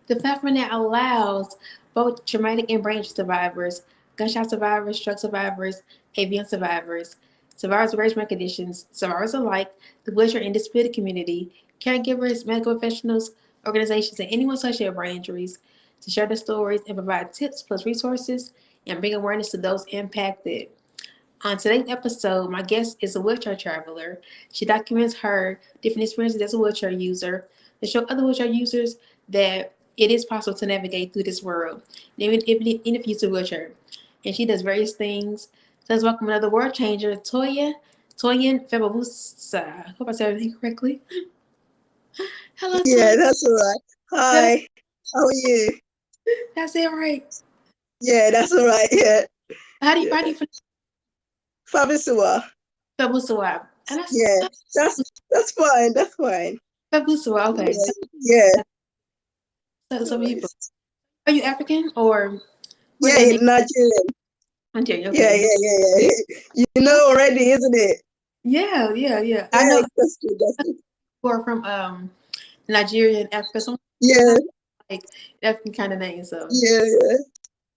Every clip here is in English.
the platform that allows both traumatic and brain survivors, gunshot survivors, stroke survivors, avian survivors, survivors of rage conditions, survivors alike, the wheelchair and disability community, caregivers, medical professionals, organizations, and anyone associated with brain injuries to share their stories and provide tips plus resources and bring awareness to those impacted. On today's episode, my guest is a wheelchair traveler. She documents her different experiences as a wheelchair user to show other wheelchair users that it is possible to navigate through this world, even if you use a wheelchair. And she does various things. So let's welcome another world changer, Toyin Febabusa. Hope I said everything correctly. Hello, Yeah, Toyin. that's all right. That's, Hi, how are you? that's it, right? Yeah, that's all right. Yeah, yeah. How do you pronounce Fabisua. Febusa? And Yeah, that's fine. That's fine. Febusa. Okay. Yeah, yeah. So No beautiful. worries. Are you African or where Yeah, that name? Nigerian. Nigeria. Yeah, Okay. yeah, yeah, yeah. You Oh, know already, isn't it? yeah. I Yeah, know that's good. That's good. people are from Nigeria and Africa. So Yeah, I like African kind of name. So, yeah, yeah.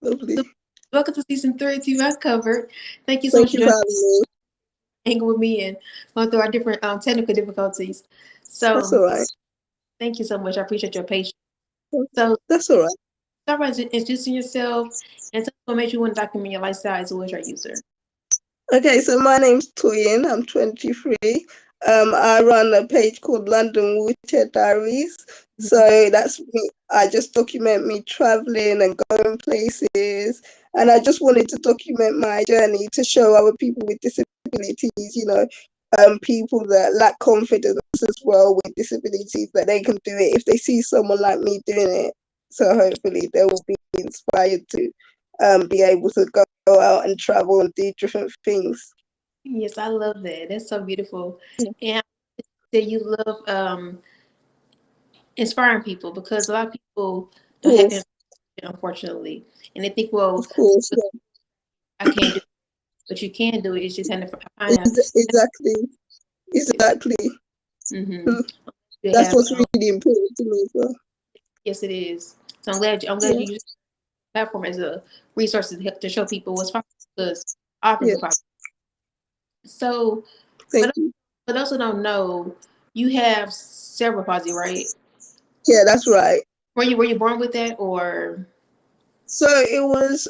Lovely. so welcome to season 3 of TBI Uncovered. Thank you so much Thank for you for joining, having me. hanging with me, and going through our different technical difficulties. That's So all right. thank you so much. I appreciate your patience. So That's all right. start by introducing yourself and tell us what made you want to document your lifestyle as a wheelchair user. Okay, so my name's Toyin. I'm 23. I run a page called London Wheelchair Diaries. So that's me. I just document me traveling and going places. And I just wanted to document my journey to show other people with disabilities, people that lack confidence as well with disabilities, that they can do it if they see someone like me doing it. So hopefully they will be inspired to be able to go out and travel and do different things. Yes, I love that. That's so beautiful. And that you love inspiring people because a lot of people don't have Yes, that, unfortunately, and they think, well, of course. Yeah. I can't do it, but you can do it. It's just kind of find out. Exactly. Exactly. Mm-hmm. Mm. You That's have what's really important to me as well. yes, it is. So I'm glad Yeah. you use the platform as a resource to help to show people what's possible because all things are Yes. possible. So Thank for you. for those who don't know, you have cerebral palsy, right? Yeah, that's right. Were you born with that or So it was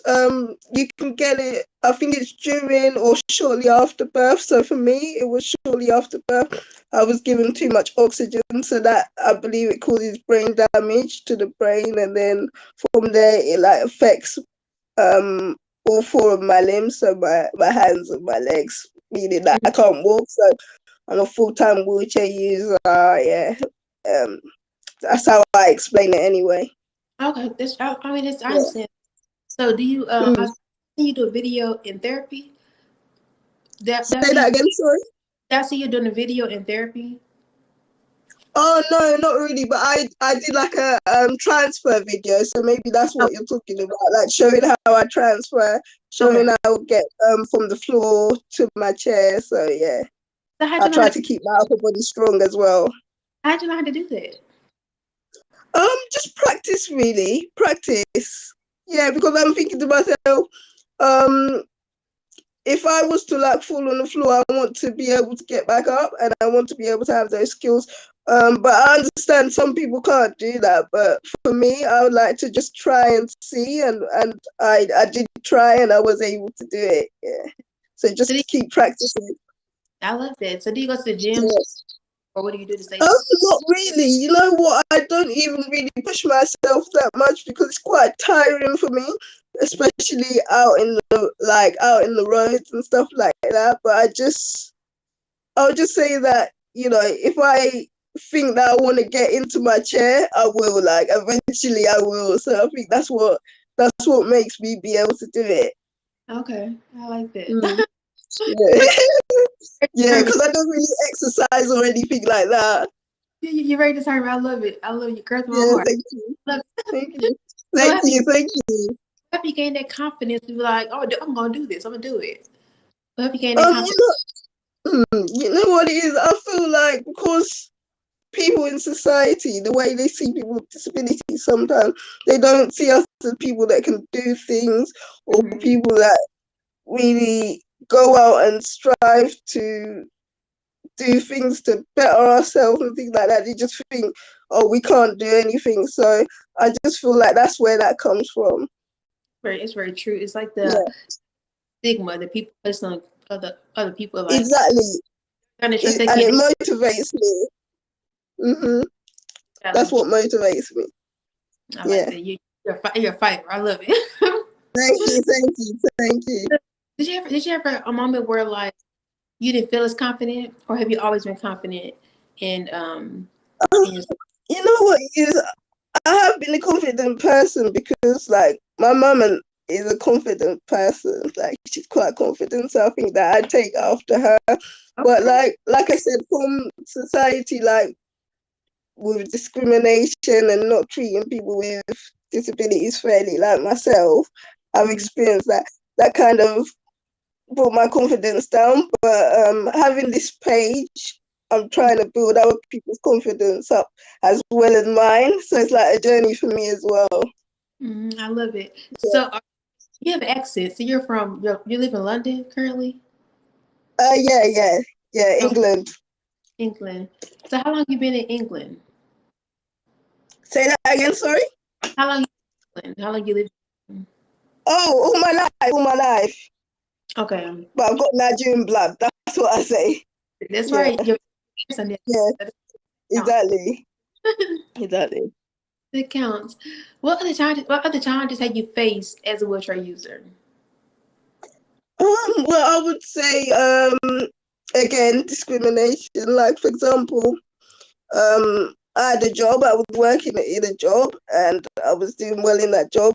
you can get it, I think it's during or shortly after birth. So for me it was shortly after birth. I was given too much oxygen, so that I believe it causes brain damage to the brain, and then from there it like affects um all four of my limbs, so my hands and my legs, meaning that I can't walk. So I'm a full-time wheelchair user. Yeah. Um that's how I explain it anyway. okay? That's I mean, I Yeah. understand. So do you I Mm. see you do a video in therapy? That Say see that again, sorry. that see you doing a video in therapy? Oh no, not really. But I did like a transfer video, so maybe that's Oh, what you're talking about, like showing how I transfer, showing okay. how I get from the floor to my chair. So yeah, So how'd I you know how try to to keep my upper body strong as well. how'd you know how to do that? Just practice, really, practice. Yeah, because I'm thinking to myself, um, if I was to like fall on the floor, I want to be able to get back up, and I want to be able to have those skills. But I understand some people can't do that. But for me, I would like to just try and see, and I did try, and I was able to do it. Yeah. So So just keep practicing. I love that. So do you go to the gym Yeah. or what do you do to stay fit? Not really. You know what? I don't even really push myself that much because it's quite tiring for me, especially out in the roads and stuff like that. But I'll just say that, if I think that I want to get into my chair, I will. Like eventually, I will. So I think that's what makes me be able to do it. Okay, I like Mm, that. yeah, yeah. Determined. Because I don't really exercise or anything like that. You're very determined. I love it. I love you, girl, to my Yeah, heart. thank you, Love it. thank you, So thank you, thank you. help you gain that confidence to be like, oh, I'm gonna do this. I'm gonna do it. Help you gain that Um, confidence. you know, you know what it is? I feel like because people in society, the way they see people with disabilities, sometimes they don't see us as people that can do things, or people that really go out and strive to do things to better ourselves and things like that. They just think, oh, we can't do anything. So I just feel like that's where that comes from. It's very true. It's like the Yeah, stigma that people place on other people, like exactly. trying to trust they And can't it do. motivates me. That's what motivates me. I like Yeah. that. You're a fighter. I love it. Thank you. Did you ever a moment where like you didn't feel as confident, or have you always been confident in yourself? You know what is, I have been a confident person because like my mum is a confident person. Like she's quite confident, so I think that I take after her. But Okay. like I said, from society, like with discrimination and not treating people with disabilities fairly, like myself, I've experienced that kind of brought my confidence down. But having this page, I'm trying to build other people's confidence up as well as mine. So it's like a journey for me as well. I love it. So you have an accent. So you live in London currently? Yeah, Oh, England. England. So how long you been in England? Say that again, sorry. How long you in England? How long you live? Oh, all my life. Okay. But I've got Nigerian blood. That's what I say. That's Yeah, right. Your accent, yeah, that counts. exactly. Exactly. It counts. What other challenges have you faced as a wheelchair user? Well, I would say, again, discrimination. Like, for example, I had a job. I was working in a job, and I was doing well in that job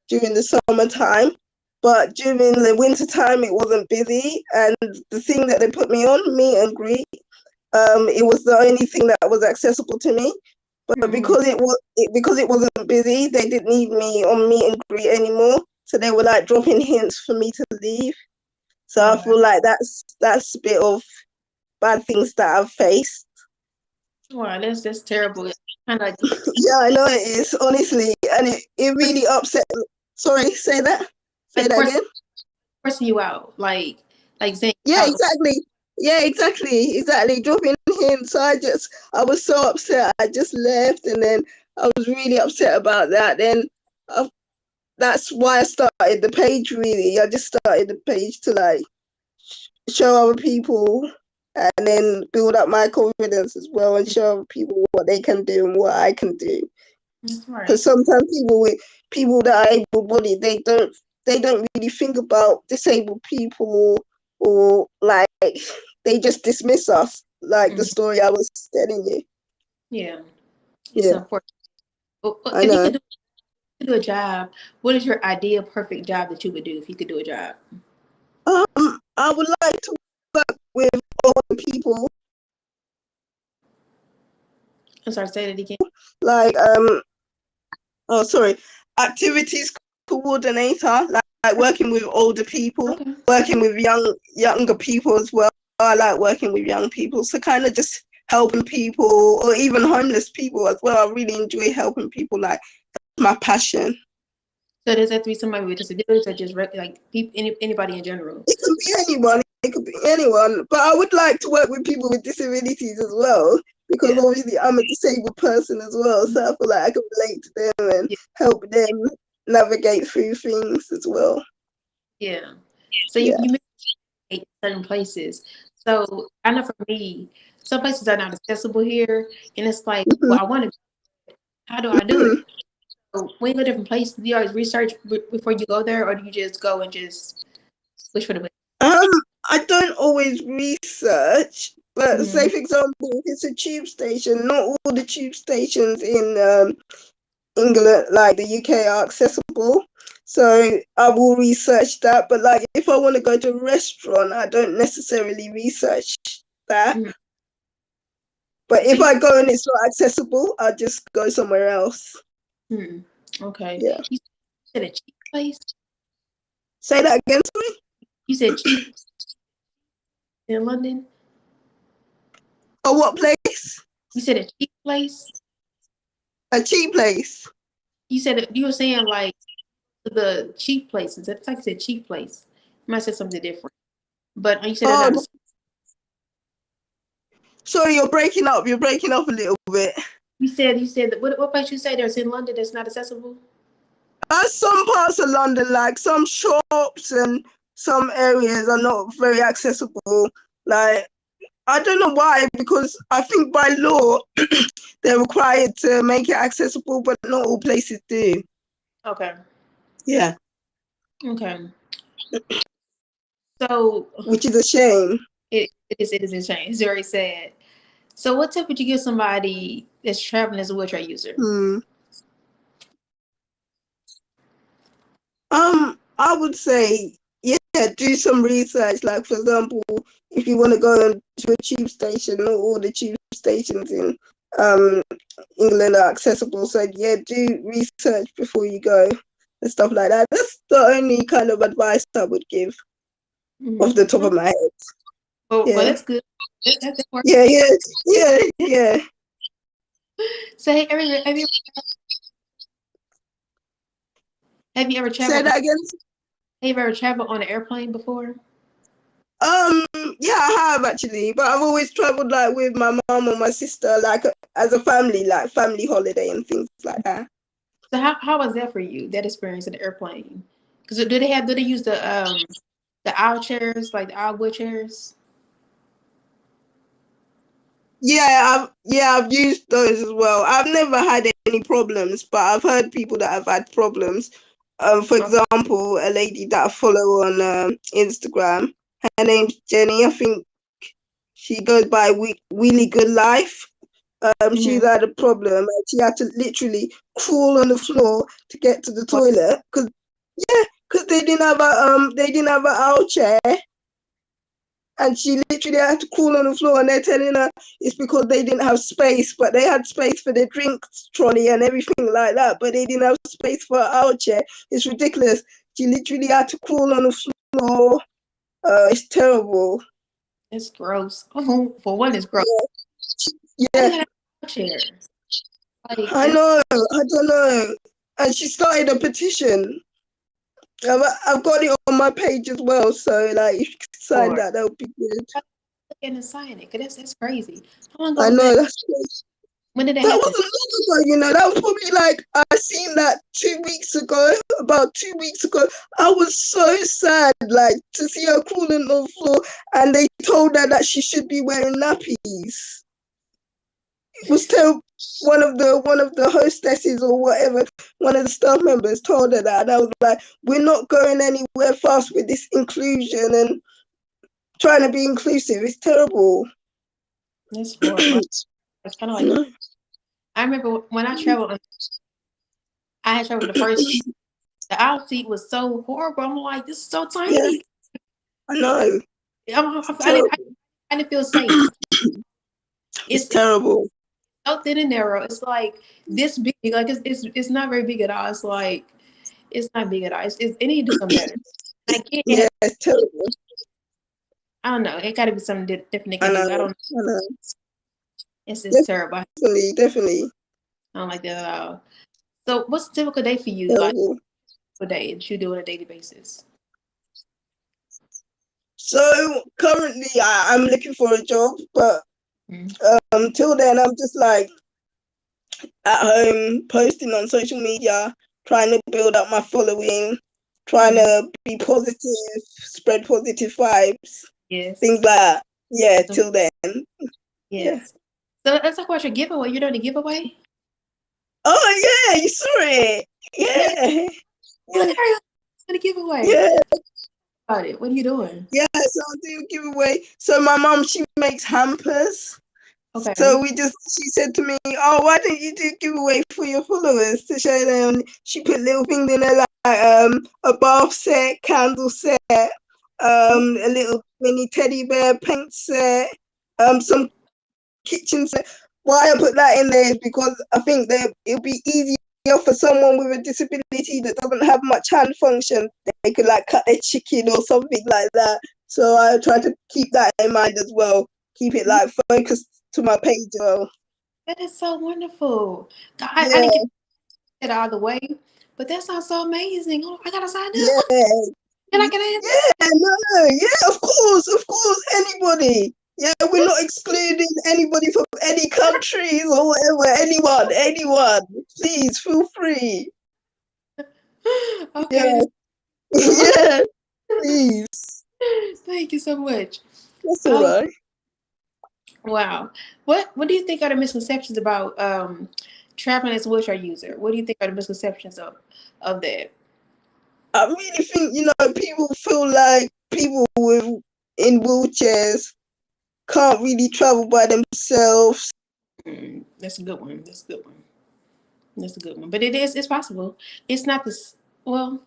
during the summertime. But during the winter time, it wasn't busy, and the thing that they put me on, meet and greet, it was the only thing that was accessible to me. But Mm-hmm. because it wasn't busy, they didn't need me on meet and greet anymore. So they were like dropping hints for me to leave. So Oh I wow. feel like that's a bit of bad things that I've faced. Wow, that's terrible. Kind of like Yeah, I know it is, honestly, and it forcing, really upset me. Sorry, say that. Say like that forcing, again. forcing you out, like saying Yeah, out. exactly. Yeah, exactly. Dropping hints. So I was so upset. I just left, and then I was really upset about that. Then that's why I started the page. Really, I just started the page to like show other people, and then build up my confidence as well, and show other people what they can do and what I can do. That's Because right. sometimes people that are able-bodied, they don't really think about disabled people, or like they just dismiss us, like the Mhm. story I was telling you. Yeah, it's Yeah, important. I If you know. could do a job, what is your ideal perfect job that you would do if you could do a job? I would like to work with older people, I'm sorry, say that again. like oh sorry, activities coordinator, like working with older people, Okay. working with younger people as well. I like working with young people, so kind of just helping people, or even homeless people as well. I really enjoy helping people. Like, that's my passion. So does that have to be somebody with disabilities, or just like people, anybody in general? It can be anyone. It could be anyone. But I would like to work with people with disabilities as well, because Yeah. obviously I'm a disabled person as well. So I feel like I can relate to them and Yeah. help them navigate through things as well. Yeah. So Yeah. you mentioned certain places. So I know for me, some places are not accessible here, and it's like, Mhm, well, I want to. How do I do mhm. it? So when you go to different places, do you always research before you go there, or do you just go and just wish for the best? Um, I don't always research, but say Mm-hmm. for example, if it's a tube station, not all the tube stations in England, like the UK, are accessible. So I will research that. But like if I want to go to a restaurant, I don't necessarily research that. Mm-hmm. But So if you I go and it's not accessible, I'll just go somewhere else. okay. Yeah. You said a cheap place. Say that again, sorry. You said cheap in London. Oh, what place? You said a cheap place? A cheap place. You were saying like the cheap places. It's like you said cheap place. You might have said something different. But you said they're Oh, not. sorry, you're breaking up. You're breaking up a little bit. You said that what place you say there's in London that's not accessible? Some parts of London, like some shops and some areas, are not very accessible. Like, I don't know why, because I think by law they're required to make it accessible, but not all places do. Okay. Yeah, Okay. So which is a shame. it is insane. It's very sad. So what tip would you give somebody that's traveling as a wheelchair user? Hmm. I would say, yeah, do some research. Like, for example, if you want to go to a tube station, not all the tube stations in um England are accessible. So yeah, do research before you go and stuff like that. That's the only kind of advice I would give off the top of my head. Well, Yeah. that's good. That works. Yeah, yeah. So hey, have you ever Say traveled? that again. Have you ever traveled on an airplane before? Um, yeah, I have actually, but I've always traveled like with my mom or my sister, like as a family, like family holiday and things like that. So how was that for you? That experience in the airplane? Because do they use the aisle chairs like the aisle wheelchairs? Yeah, I've used those as well. I've never had any problems, but I've heard people that have had problems. For Okay. example, a lady that I follow on Instagram, her name's Jenny. I think she goes by Wheelie Good Life. She's Mm-hmm. had a problem and she had to literally crawl on the floor to get to the Wow. toilet because they didn't have an aisle chair, and she literally had to crawl on the floor, and they're telling her it's because they didn't have space, but they had space for the drinks trolley and everything like that, but they didn't have space for an aisle chair. It's ridiculous. She literally had to crawl on the floor. It's terrible. It's gross. For one, it's gross. Why Yeah, they got a chair? Like I it's know. I don't know. And she started a petition. I've got it on my page as well, so like if you could sign for. that, that would be good. And sign it, 'cause that's crazy. How long ago I was know that? that's great. When did that That happen? wasn't long ago, you know. That was probably like I seen that 2 weeks ago. About 2 weeks ago, I was so sad, like to see her crawling on the floor, and they told her that she should be wearing nappies. It was terrible. One of the hostesses or whatever, one of the staff members told her that, and I was like, "We're not going anywhere fast with this inclusion and trying to be inclusive. It's terrible." That's horrible. It's kind of like No. I remember when I traveled. I had traveled the first. The aisle seat was so horrible. I'm like, this is so Yeah, tiny. I know. It's I didn't. terrible. I didn't feel safe. It's It's terrible. so thin and narrow. It's like this big. Like it's not very big at all. It's like it's not big at all. It need to do something better. I Yeah, can't. it's terrible. I don't know. It got to be something different they I can know. do. I don't. I know. It's terrible. I Definitely don't like that at all. So, what's a typical day for you? Like terrible. a day that you do on a daily basis? So currently, I'm looking for a job, but Mm-hmm. till then, I'm just like at home posting on social media, trying to build up my following, trying Mm-hmm. to be positive, spread positive vibes, Yes. things like that. Yeah, So, till then. Yeah. yes. So let's talk about your giveaway. You're doing a giveaway? Oh yeah, you saw it. Yeah. Yeah. Look Yeah. at her doing a giveaway. Yeah. About it. What are you doing? Yeah. So I'll do a giveaway. So my mom, she makes hampers. So Okay. she said to me, "Oh, why don't you do a giveaway for your followers to show them?" She put little things in there like a bath set, candle set, Oh, a little mini teddy bear paint set, some kitchen set. Why I put that in there is because I think that it'll be easier for someone with a disability that doesn't have much hand function. They could like cut their chicken or something like that. So I try to keep that in mind as well. Keep it like focused to my page as well. That is so wonderful. I didn't Yeah, get it all the way, but that sounds so amazing. Oh, I gotta sign up. yeah, And I can add. yeah, no, yeah, of course, anybody. Yeah, we're not excluding anybody from any countries or whatever. Anyone. Please feel free. Okay, Yeah, oh, yeah, please. thank you so much. That's all Oh, right. wow. What do you think are the misconceptions about traveling as a wheelchair user? What do you think are the misconceptions of that? I really think, people feel like people in wheelchairs can't really travel by themselves. That's a good one. That's a good one. That's a good one. But it's possible. It's not this. Well,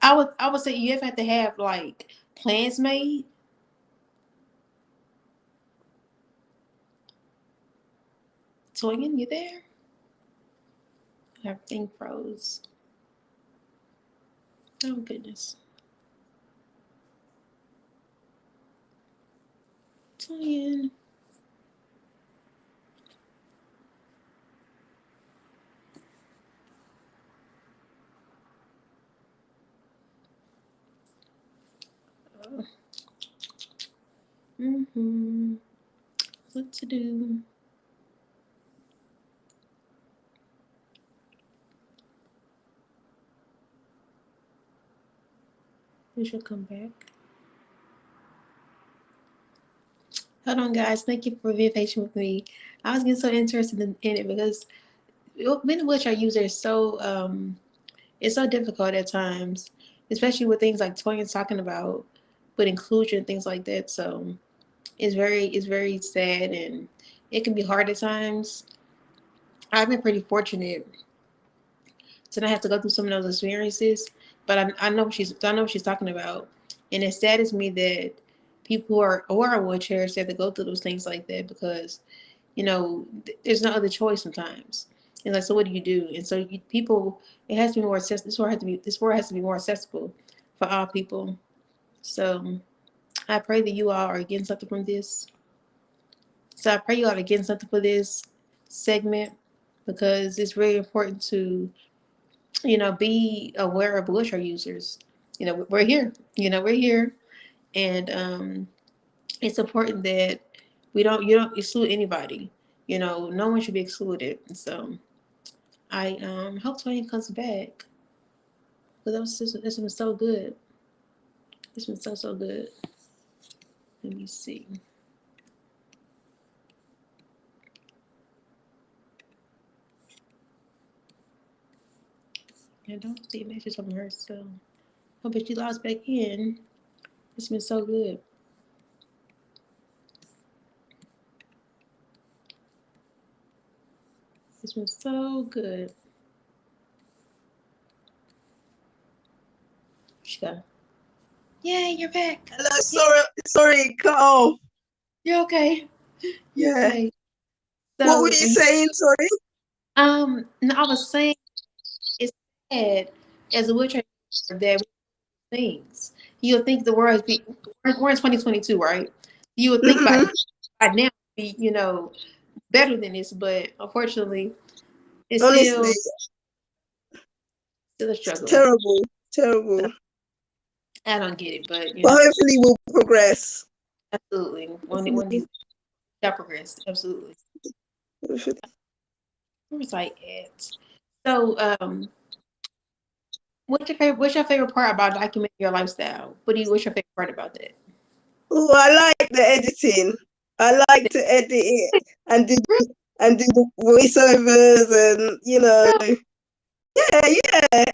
I would say you have to have like plans made. Toyin, you there? Everything froze. Oh goodness. Toyin. Mm-hmm. What to do? We should come back. Hold on, guys. Thank you for being patient with me. I was getting so interested in it because many wheelchair users is so it's so difficult at times, especially with things like Toyin's talking about, with inclusion and things like that. So it's very sad and it can be hard at times. I've been pretty fortunate to not have to go through some of those experiences, but I know what she's talking about, and it saddens me that people who are in wheelchairs have to go through those things like that because there's no other choice sometimes. And like, so what do you do? And so people, it has to be more accessible. This world has to be more accessible for all people. So I pray that you all are getting something from this. So I pray you all are getting something for this segment because it's really important to be aware of wheelchair users. We're here. We're here, and it's important that you don't exclude anybody. No one should be excluded. So I hope Tony comes back because this been so good. It's been so good. Let me see. I don't see a message from her, so hope she logs back in. It's been so good. It's been so good. She got. Yay, you're back. Hello, Yeah, sorry, cut off. you're okay. You're Yeah. okay. What were So, you saying? Sorry. no, I was saying it's sad as a wheelchair that things. You would think the world be we're in 2022, right? You would think Hmm. by now be better than this, but unfortunately, it's Honestly, still a it's struggle. terrible, So terrible. I don't get it, but But hopefully we'll progress. absolutely, one of these shall progress. Absolutely. Where was I at? So, what's your favorite part about documenting your lifestyle? What's your favorite part about that? Oh, I like the editing. I like to edit it and do the voiceovers and yeah, yeah.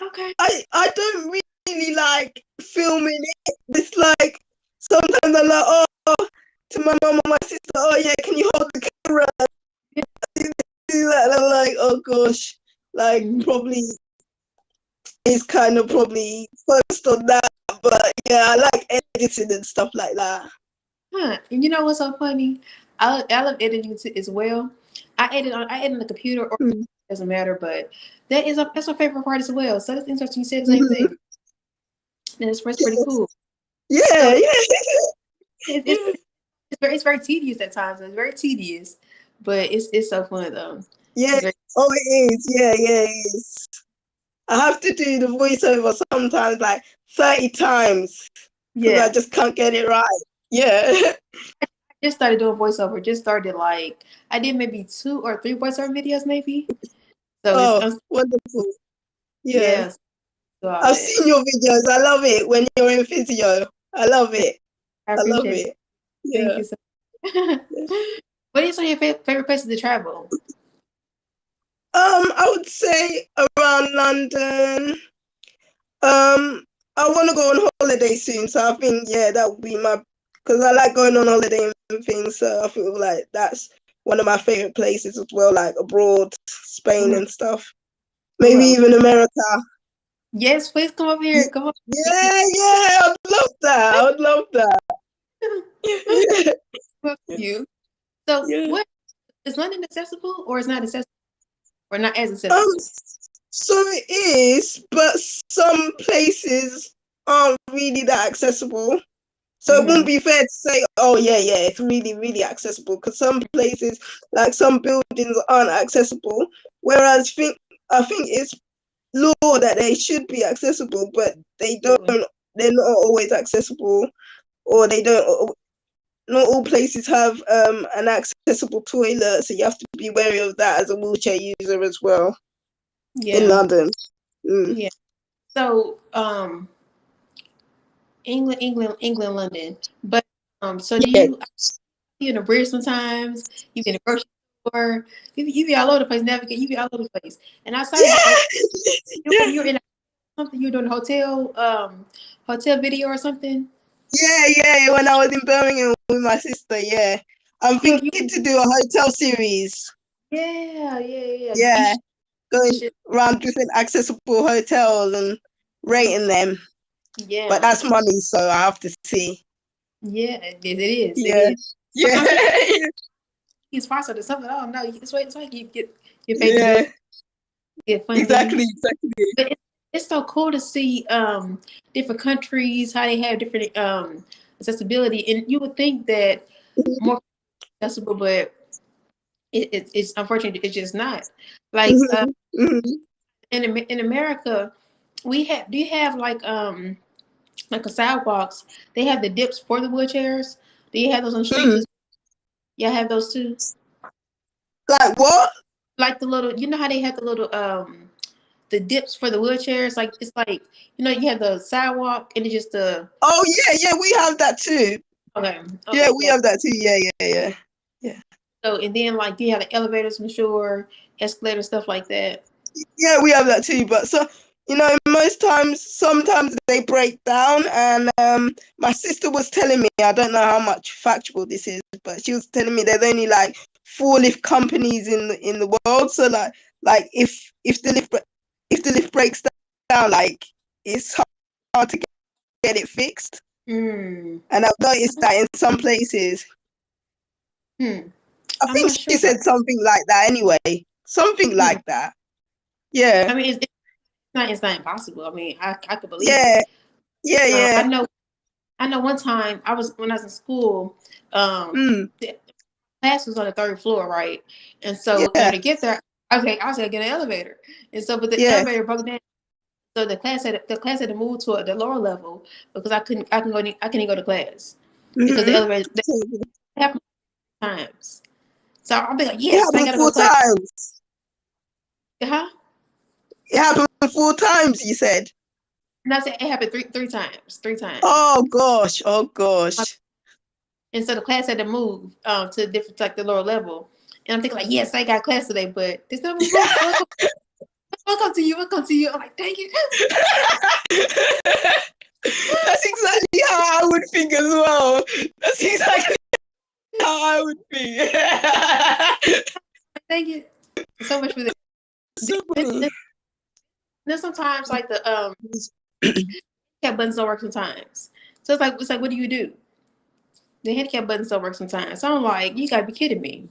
Okay. I don't really like filming it. It's like sometimes I'm like, oh, to my mom or my sister, oh yeah, can you hold the camera? Do that. And I'm like, oh gosh, like Mhm. probably is kind of probably focused on that. But yeah, I like editing and stuff like that. Huh. And you know what's so funny? I love editing as well. I edit on the computer or Mm-hmm. doesn't matter, but that's my favorite part as well. So it's interesting you said the same Mm-hmm. thing. And it's pretty cool. Yeah, So yeah, it's, it's, yeah. it's very tedious at times. It's very tedious, but it's so fun though. Yeah. It's very, Oh, it is. Yeah, yeah, it is. I have to do the voiceover sometimes like 30 times because I yeah. just can't get it right. Yeah. Just started doing voiceover. Just started like I did maybe 2 or 3 voiceover videos maybe. So Oh, I'm wonderful. Yeah. yeah, so all I've that. seen your videos. I love it when you're in physio. I love it. I I love appreciate it. it. Thank Yeah. you so much. What are some of your favorite places to travel? I would say around London. I want to go on holiday soon, so I think that would be my because I like going on holiday and things. So I feel like that's one of my favorite places as well, like abroad, Spain Mhm. and stuff. Maybe Okay. even America. Yes, please come over here. Come on. Yeah, yeah, I'd love that. I would love that. Fuck you. So, Yeah. what is London accessible or is not accessible or not as Um, accessible? so it is, but some places aren't really that accessible. So it Mm-hmm. wouldn't be fair to say, oh yeah, it's really, really accessible because some places, like some buildings, aren't accessible. Whereas I think it's law that they should be accessible, but they don't. Absolutely. They're not always accessible, or they don't. Not all places have an accessible toilet, so you have to be wary of that as a wheelchair user as well in Yeah. London. Mm. Yeah. So, England, London. But so do Yeah, you in a bridge sometimes? You in a grocery store? You be all over the place. Navigate. You be all over the place. And outside of yeah, yeah. you're in something. You're doing a hotel video or something. Yeah. When I was in Birmingham with my sister, I'm You thinking to do a hotel series. yeah. You Yeah, going should. around different accessible hotels and rating them. But Yeah. that's money, so I have to see. Yeah. It is. It Yeah, is. yeah, Sometimes he's sponsored or something. Oh no, it's like you get paid to do it, yeah. get funding. Exactly. But it's so cool to see different countries how they have different accessibility, and you would think that more accessible, but it's unfortunately it's just not. Like Mm-hmm. Mm-hmm. in America, we have do you have like a sidewalks? They have the dips for the wheelchairs. Do you have those on the streets? Mm. Yeah, have those too. Like what? Like the little, you know how they have the dips for the wheelchairs. Like it's like you have the sidewalk and it's just the Oh yeah, we have that too. okay, Yeah, okay, we yeah. have that too. Yeah. So and then like you have the elevators, I'm sure, escalators, stuff like that. Yeah, we have that too. But so sometimes they break down, and my sister was telling me, I don't know how much factual this is, but she was telling me there's only like 4 lift companies in the world. So like if the lift breaks down, like it's hard to get it fixed. Hmm. And I've noticed that in some places. Hmm. I I'm think not sure she about. said something like that anyway. Something Hmm. like that. Yeah. I mean, it's not impossible. I mean, I could believe it. Yeah. Yeah. I Yeah. know. I know. One time, when I was in school, Mm. the class was on the third floor, right? And so in Yeah. order to get there, I was gonna get an elevator, and so but the Yeah. elevator broke down. So the class had to move to the lower level because I couldn't go to class because the Mm-hmm. elevator that happened times. So I'll be like, It yes, I happened gotta go to four class. times. Huh? It happened 4 times, you said. And I said it happened three times, three times. Oh gosh. Oh gosh. And so the class had to move to different like the lower level. And I'm thinking like, yes, I got class today, but this never welcome to you, welcome to you. I'm like, dang it. That's exactly how I would think as well. That's exactly how I would think. Dang it. So much for that. So funny. Then sometimes like the handicap buttons don't work sometimes. So it's like what do you do? The handicap buttons don't work sometimes. So I'm like, you gotta be kidding me.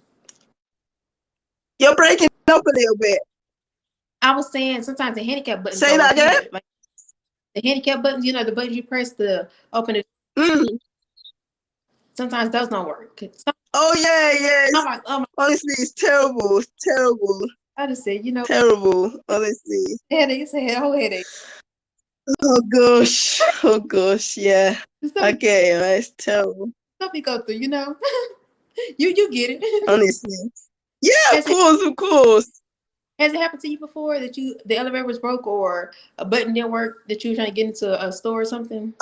You're breaking up a little bit. I was saying sometimes the handicap buttons Say don't that work again. either. Like the handicap buttons, the buttons you press to open it. Mm. Sometimes those don't work. Oh yeah, yeah. I'm like, oh my, Honestly, it's terrible. It's terrible. I just said, you know, Terrible. Honestly. headache. It's a whole headache. Oh gosh. Oh gosh. Yeah. The I stuff, get it. Man. It's terrible. stuff we go through, you know. You get it. Honestly. Yeah. Of has it course. Of course. has it happened to you before that the elevator was broke or a button didn't work that you were trying to get into a store or something?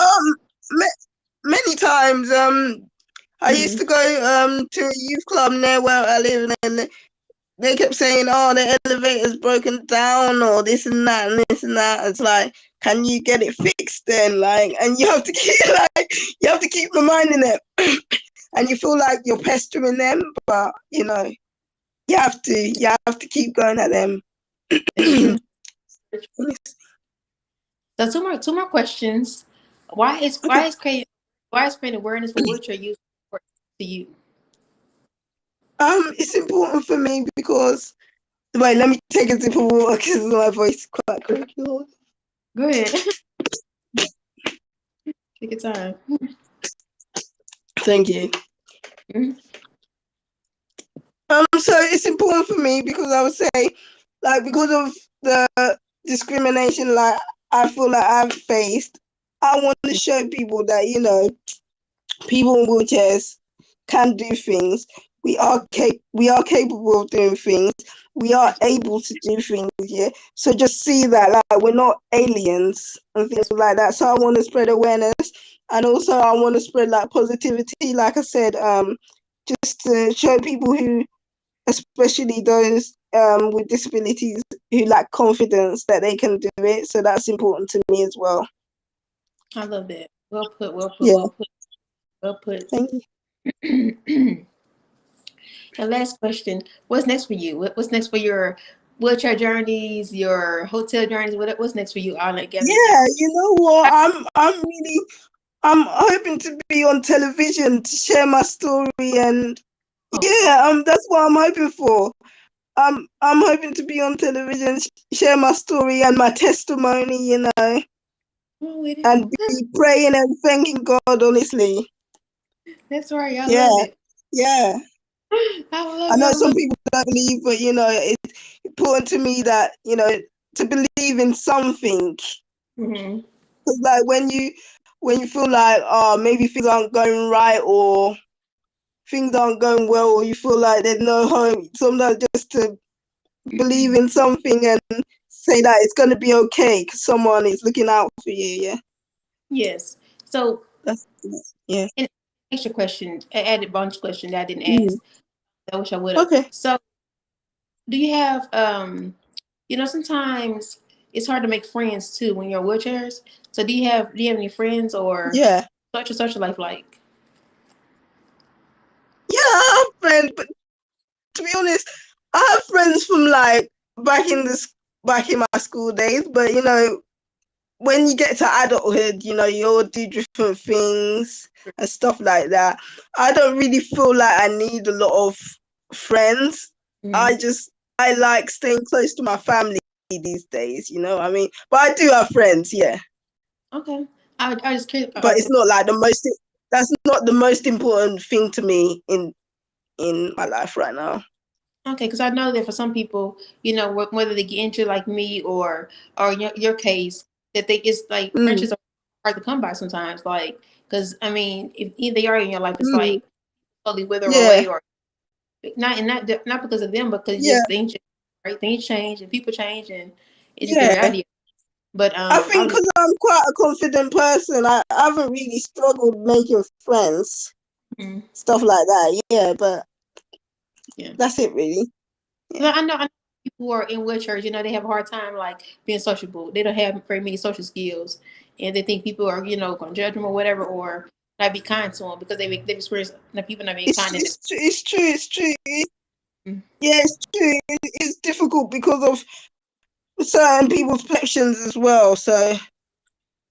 Ma- many times. I used Mm-hmm. to go to a youth club near where I live, and they kept saying, "Oh, the elevator's broken down, or this and that, and this and that." It's like, can you get it fixed then? Like, and you have to keep you have to keep reminding them, and you feel like you're pestering them, but you have to keep going at them. It's true. So two more questions. Okay. Why is creating awareness for wheelchair use important to you? It's important for me because wait, let me take a sip of water because my voice is quite croaky. Go ahead. Take your time. Thank you. Mm-hmm. So it's important for me because I would say, like, because of the discrimination, like, I feel like I've faced, I want to show people that, people in wheelchairs can do things. We are capable of doing things. We are able to do things, yeah. So just see that, like, we're not aliens and things like that. So I want to spread awareness, and also I want to spread like positivity, like I said, just to show people who, especially those with disabilities, who lack confidence that they can do it. So that's important to me as well. I love that. Well put. Well put. Yeah, Well put. Well put. thank you. And last question: what's next for you? What's next for your wheelchair journeys, your hotel journeys? What's next for you? All that together. Yeah, you know what? I'm hoping to be on television to share my story, and Oh, yeah, that's what I'm hoping for. I'm hoping to be on television, share my story and my testimony, I'm with it. and be praying and thanking God, honestly. That's right. I Yeah, love it. yeah. I love I it. know I some love people don't believe, but it's important to me that to believe in something. it. Mm-hmm. Because like when you feel like maybe things aren't going right or things aren't going well, or you feel like there's no hope, sometimes just to believe in something and say that it's gonna be okay because someone is looking out for you. Yeah, Yes. So, that's yeah. an extra question, an added bonus question that I didn't Mm. ask. I wish I would have. Okay. So, do you have sometimes it's hard to make friends too when you're in wheelchairs. So, do you have any friends or Yeah. what's your social life like? Yeah, I have friends, but to be honest, I have friends from like back in my school days, but when you get to adulthood, you all do different things and stuff like that. I don't really feel like I need a lot of friends. Mm-hmm. I like staying close to my family these days, you know what I mean? But I do have friends, yeah. Okay. I just curious. But it's not like that's not the most important thing to me in my life right now. Okay, because I know that for some people, whether they get injured like me or your case, that they it's like Mm, friendships are hard to come by sometimes. Like, because I mean, if they are in your life, it's mm, like slowly wither yeah, away, or not because of them, because yeah, just things change, right? Things change and people change, and it's just the yeah. reality. But I I think was just because I'm quite a confident person, I haven't really struggled making friends, mm, stuff like that. Yeah, but yeah. that's it really. No, Yeah. I know people who are in wheelchairs, they have a hard time like being sociable. They don't have very many social skills, and they think people are, going to judge them or whatever, or not be kind to them because they've experienced people not being kind. It's true. Mm, Yeah, it's true. It's difficult because of certain people's perceptions as well. So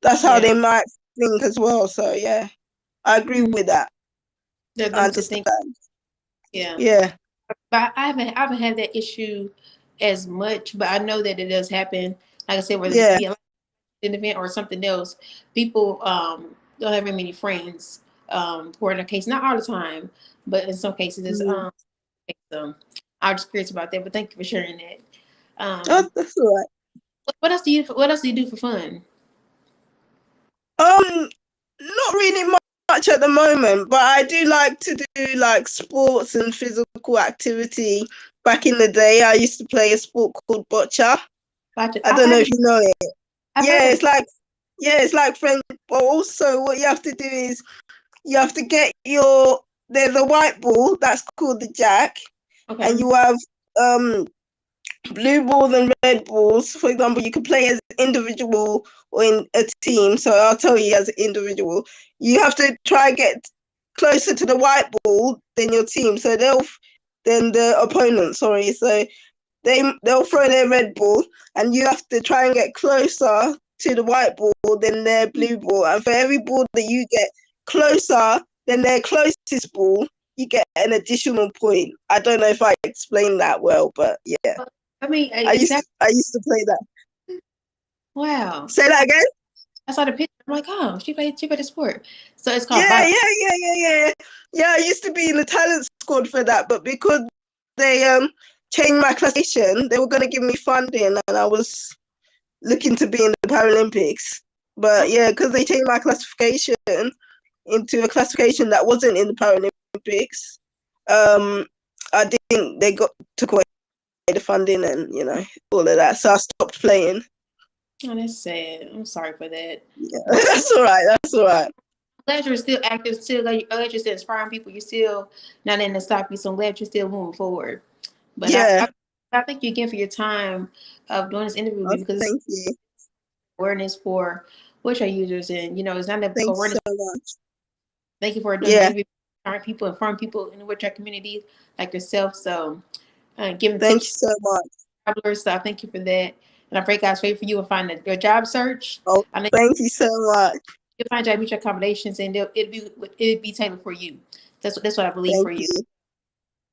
that's how yeah, they might think as well. So yeah, I agree mm, with that. they're I them to think. understand. Yeah, Yeah, but I haven't had that issue as much, but I know that it does happen. Like I said, whether it yeah, be an event or something else, people don't have very many friends for in a case, not all the time, but in some cases, it's so I was just curious about that. But thank you for sharing that. Oh, that's all right. What else do you do for fun? Not really much at the moment, but I do like to do like sports and physical activity. Back in the day, I used to play a sport called boccia. I I've don't know heard if you know it. I've heard Yeah, of it's like French. But also, what you have to do is you have to get there's a white ball that's called the jack, and okay. you have blue balls and red balls. For example, you can play as individual or in a team. So I'll tell you as an individual, you have to try and get closer to the white ball than your team. So then the opponent, sorry. So they'll throw their red ball and you have to try and get closer to the white ball than their blue ball. And for every ball that you get closer than their closest ball, you get an additional point. I don't know if I explained that well, but yeah. I mean, I it's used that. to, I used to play that. Wow. Say that again? I saw the picture. I'm like, oh, she played a sport. So it's called Yeah, volleyball. yeah. Yeah, I used to be in the talent squad for that, but because they changed my classification, they were going to give me funding, and I was looking to be in the Paralympics. But yeah, because they changed my classification into a classification that wasn't in the Paralympics, I think they took away the funding and all of that, so I stopped playing. Oh, that's sad. I'm sorry for that. Yeah, that's all right. That's all right. Glad you're still active, still glad you're still inspiring people. You're still not letting it stop you. So I'm glad you're still moving forward. But Yeah. I thank you again for your time of doing this interview with me Oh, because it's thank you. awareness for wheelchair users, and it's not a Thanks awareness. so much. Thank you for doing the Yeah. interview, informing people in the wheelchair community like yourself. So giving Thank tips you so much. to travelers. So I thank you for that, and I pray God's favor for you and find your job search. Oh, I know thank you so much. you'll find job mutual accommodations, and it'll be tailored for you. That's what I believe Thank for you. you.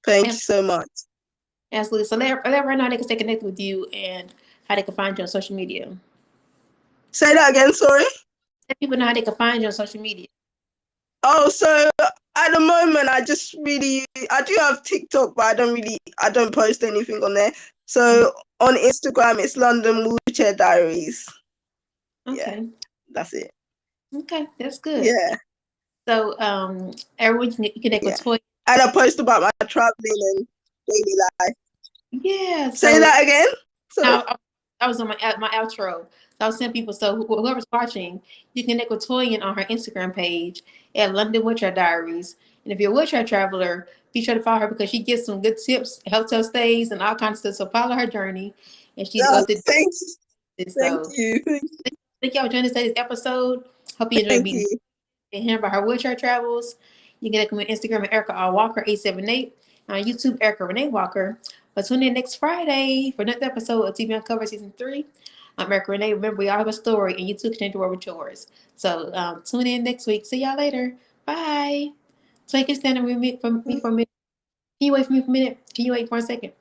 Thank you And so much. absolutely. So let right now they can stay connected with you and how they can find you on social media. Say that again, sorry. Let people know how they can find you on social media. Oh, so at the moment I do have TikTok, but I don't post anything on there. So on Instagram it's London Wheelchair Diaries. Yeah, Okay. that's it. Okay, that's good. Yeah, So everyone can connect with yeah. Toy. And I post about my traveling and daily life. Yeah. Say So that again. Sorry. I was on my outro. So I was saying people. So whoever's watching, you can connect with Toyin on her Instagram page at London Wheelchair Diaries. And if you're a wheelchair traveler, be sure to follow her because she gives some good tips, hotel stays, and all kinds of stuff. So follow her journey, and she's Oh, up to thank you. this. Thank So you. thank y'all for joining today's episode. Hope you enjoyed Thank being you. and hearing about her wheelchair travels. You can connect with Instagram at Erica R. Walker 878 on YouTube Erica Renee Walker. But tune in next Friday for another episode of TBI UNcovered Season 3. I'm Erica Renee. Remember, we all have a story, and you too can change the world with yours. So tune in next week. See y'all later. Bye. So you can stand with me for a minute. Can you wait for me for a minute? Can you wait for a second?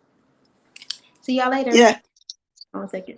See y'all later. Yeah. 1 second.